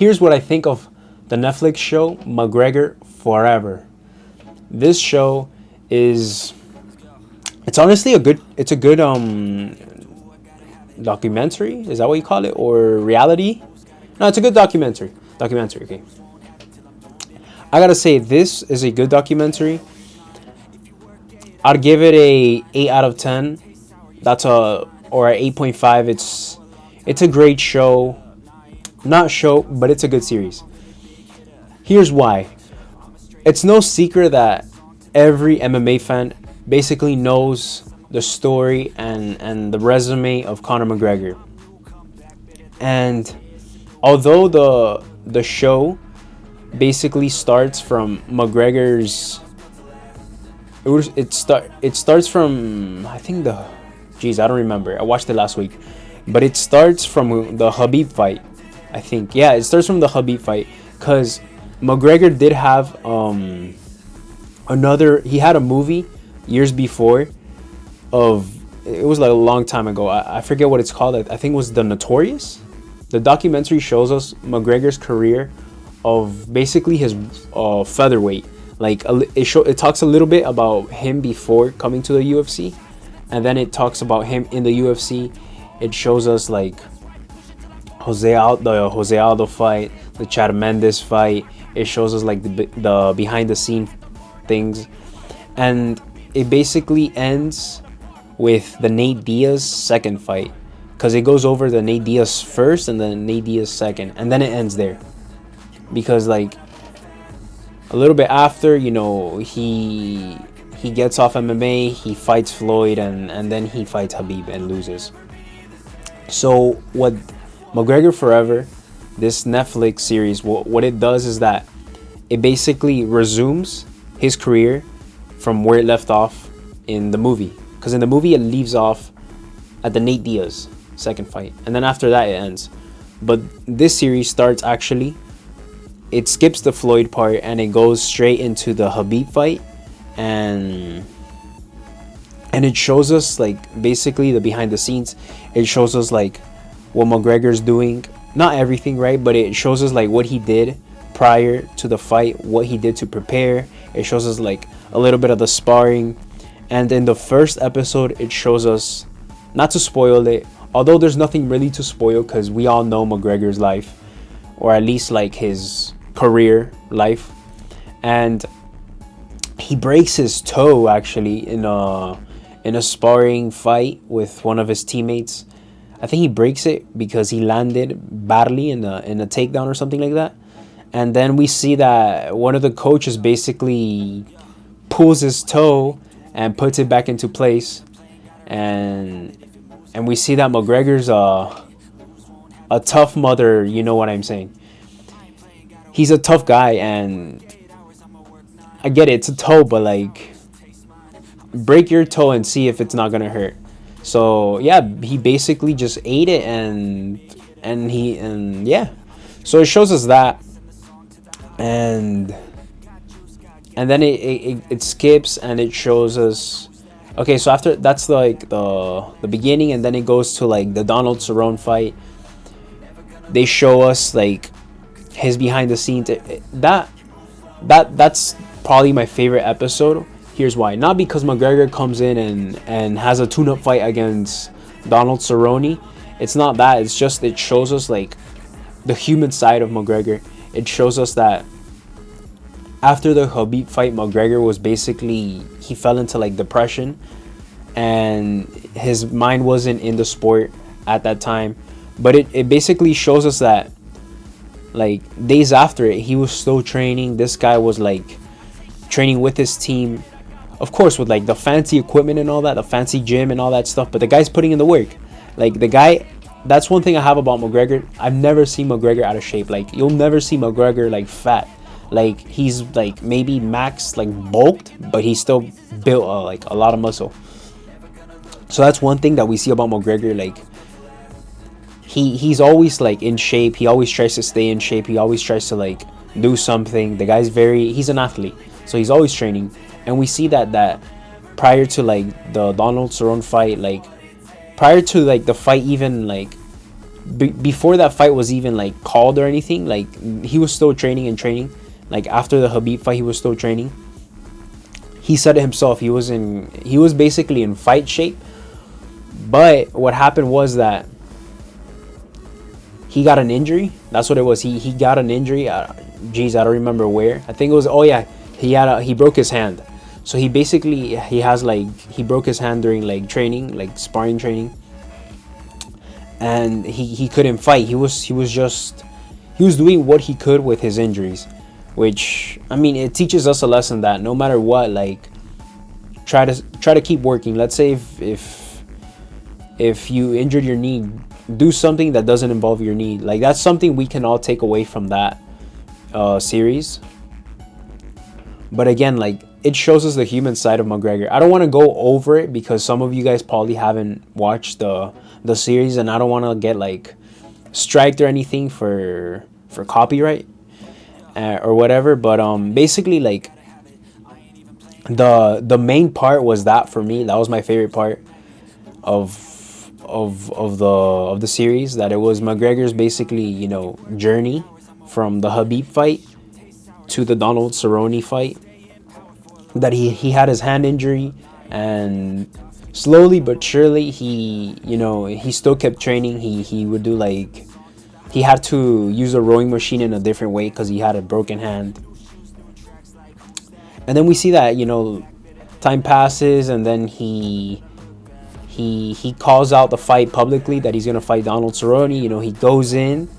here's what I think of the Netflix show McGregor Forever. This show is, it's honestly a good documentary. Is that what you call it, or reality? No, it's a good documentary. Documentary, okay. I gotta say, this is a good documentary. I'd give it a 8 out of 10. Or a 8.5. It's a great show. Not show, but it's a good series. Here's why. It's no secret that every MMA fan basically knows the story and the resume of Conor McGregor. And although the show basically starts from McGregor's, it starts from, I think I don't remember. I watched it last week, but it starts from the Khabib fight. I think, yeah, it starts from the Khabib fight, because McGregor did have he had a movie years before it was like a long time ago. I forget what it's called. I think it was The Notorious. The documentary shows us McGregor's career of basically his featherweight. Like it talks a little bit about him before coming to the UFC, and then it talks about him in the UFC. It shows us like Jose Aldo fight, the Chad Mendes fight. It shows us like the behind the scene things, and it basically ends with the Nate Diaz second fight, because it goes over the Nate Diaz first and then Nate Diaz second, and then it ends there, because like a little bit after, he gets off MMA, he fights Floyd, and then he fights Khabib and loses. So what McGregor Forever, this Netflix series, what it does is that it basically resumes his career from where it left off in the movie. Because in the movie it leaves off at the Nate Diaz second fight, and then after that it ends. But this series starts, actually, it skips the Floyd part and it goes straight into the Khabib fight, and it shows us like basically the behind the scenes. It shows us like what McGregor's doing, not everything, right, but it shows us like what he did prior to the fight, what he did to prepare. It shows us like a little bit of the sparring, and in the first episode it shows us, not to spoil it, although there's nothing really to spoil because we all know McGregor's life, or at least like his career life, and he breaks his toe actually in a sparring fight with one of his teammates. I think he breaks it because he landed badly in a takedown or something like that. And then we see that one of the coaches basically pulls his toe and puts it back into place, and we see that McGregor's a tough mother. You know what I'm saying? He's a tough guy, and I get it, it's a toe, but like, break your toe and see if it's not gonna hurt. So yeah, he basically just ate it, and yeah. So it shows us that, and then it skips and it shows us. Okay, so after that's like the beginning, and then it goes to like the Donald Cerrone fight. They show us like his behind the scenes. That's probably my favorite episode. Here's why. Not because McGregor comes in and has a tune-up fight against Donald Cerrone. It's not that. It's just it shows us like the human side of McGregor. It shows us that after the Khabib fight, McGregor was basically, he fell into like depression, and his mind wasn't in the sport at that time. But it basically shows us that like days after it, he was still training. This guy was like training with his team, of course, with like the fancy equipment and all that, the fancy gym and all that stuff, but the guy's putting in the work. Like the guy, that's one thing I have about McGregor. I've never seen McGregor out of shape. Like you'll never see McGregor like fat. Like he's like maybe max like bulked, but he's still built like a lot of muscle. So that's one thing that we see about McGregor. Like he's always like in shape. He always tries to stay in shape. He always tries to like do something. The guy's he's an athlete, so he's always training. And we see that prior to like the Donald Cerrone fight, like prior to like the fight even like before that fight was even like called or anything, like he was still training and training. Like after the Habib fight, he was still training. He said it himself. He was basically in fight shape. But what happened was that he got an injury. That's what it was. He got an injury. Geez, I don't remember where. I think it was. Oh yeah, he broke his hand. So he broke his hand during like training, like sparring training, and he couldn't fight. He was doing what he could with his injuries, which, I mean, it teaches us a lesson that no matter what, like try to keep working. Let's say if you injured your knee, do something that doesn't involve your knee. Like that's something we can all take away from that series. But again, like it shows us the human side of McGregor. I don't want to go over it because some of you guys probably haven't watched the series, and I don't want to get like striked or anything for copyright or whatever. But basically, like the main part was that for me. That was my favorite part of the series. That it was McGregor's basically, you know, journey from the Habib fight to the Donald Cerrone fight. That he had his hand injury, and slowly but surely he still kept training. He would do like, he had to use a rowing machine in a different way because he had a broken hand. And then we see that, you know, time passes, and then he calls out the fight publicly that he's gonna fight Donald Cerrone. You know, he goes in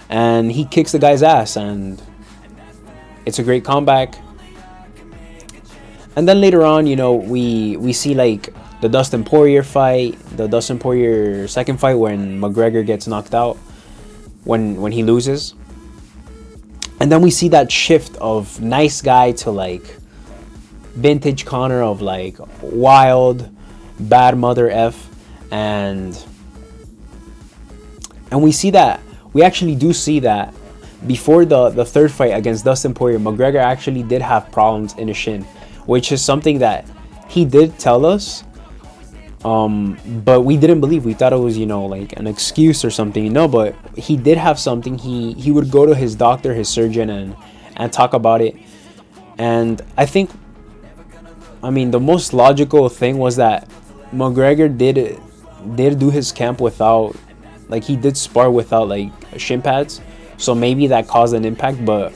and he kicks the guy's ass, and it's a great comeback. And then later on, you know, we see like the Dustin Poirier fight, the Dustin Poirier second fight when McGregor gets knocked out, when he loses. And then we see that shift of nice guy to like vintage Conor, of like wild, bad mother F. And we see that, we actually do see that before the third fight against Dustin Poirier, McGregor actually did have problems in his shin, which is something that he did tell us, but we didn't believe. We thought it was, you know, like an excuse or something. No, but he did have something. He would go to his doctor, his surgeon, and talk about it. And I think, I mean, the most logical thing was that McGregor did do his camp without, like, he did spar without like shin pads, so maybe that caused an impact. But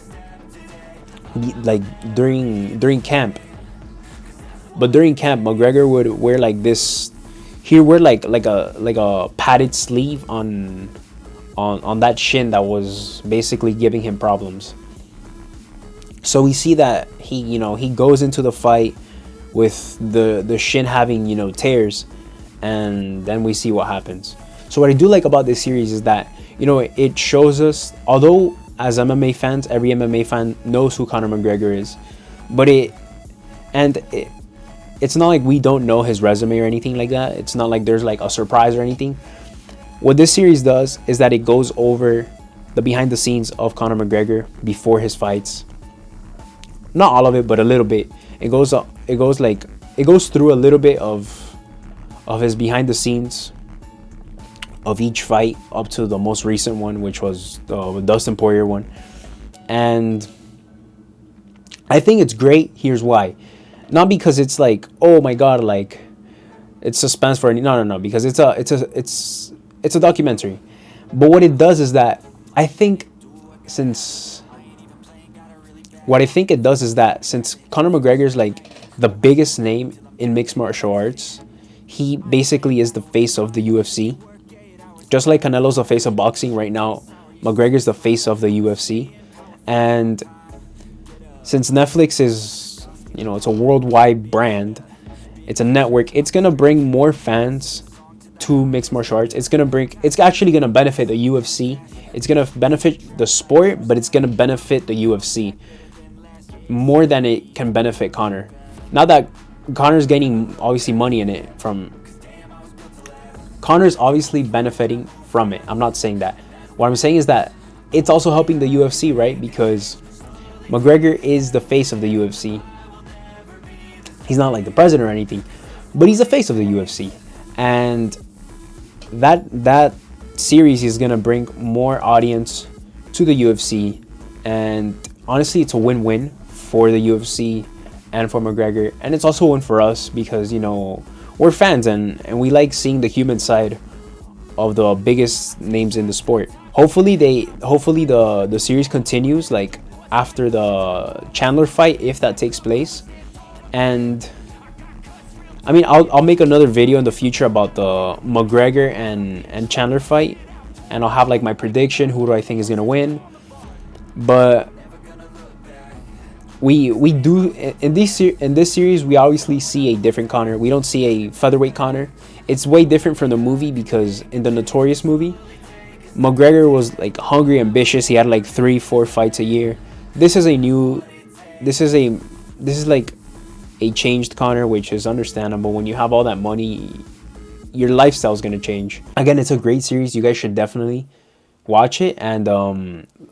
like during camp, McGregor would wear like this. He would wear like a padded sleeve on that shin that was basically giving him problems. So we see that he goes into the fight with the shin having, you know, tears, and then we see what happens. So what I do like about this series is that, you know, it shows us, although as MMA fans, every MMA fan knows who Conor McGregor is, but it's not like we don't know his resume or anything like that. It's not like there's like a surprise or anything. What this series does is that it goes over the behind the scenes of Conor McGregor before his fights. Not all of it, but a little bit. It goes through a little bit of his behind the scenes of each fight up to the most recent one, which was the Dustin Poirier one. And I think it's great. Here's why. Not because it's like, oh my god, like it's suspense for any, no, because it's a documentary. But what it does is that since Conor McGregor is like the biggest name in mixed martial arts, he basically is the face of the UFC. Just like Canelo's the face of boxing right now, McGregor's the face of the UFC. And since Netflix is, you know, it's a worldwide brand, it's a network, it's gonna bring more fans to mixed martial arts. It's actually gonna benefit the UFC. It's gonna benefit the sport, but it's gonna benefit the UFC more than it can benefit Conor. Now that Conor's gaining obviously money in it from, Conor's obviously benefiting from it. I'm not saying that. What I'm saying is that it's also helping the UFC, right? Because McGregor is the face of the UFC. He's not like the president or anything, but he's the face of the UFC. And that series is gonna bring more audience to the UFC, and honestly, it's a win-win for the UFC and for McGregor, and it's also a win for us because we're fans and we like seeing the human side of the biggest names in the sport. Hopefully the series continues like after the Chandler fight, if that takes place. And I mean, I'll make another video in the future about the McGregor and Chandler fight, and I'll have like my prediction, who do I think is gonna win. But we do in this series we obviously see a different Conor. We don't see a featherweight Conor. It's way different from the movie, because in the Notorious movie, McGregor was like hungry, ambitious. He had like 3-4 fights a year. This is a new this is like a changed Conor, which is understandable. When you have all that money, your lifestyle is going to change. Again, it's a great series. You guys should definitely watch it, and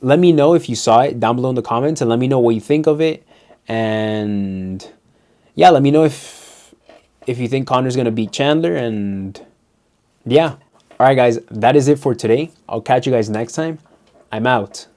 let me know if you saw it down below in the comments, and let me know what you think of it. And yeah, let me know if you think Conor's going to beat Chandler. And yeah, all right guys, that is it for today. I'll catch you guys next time. I'm out.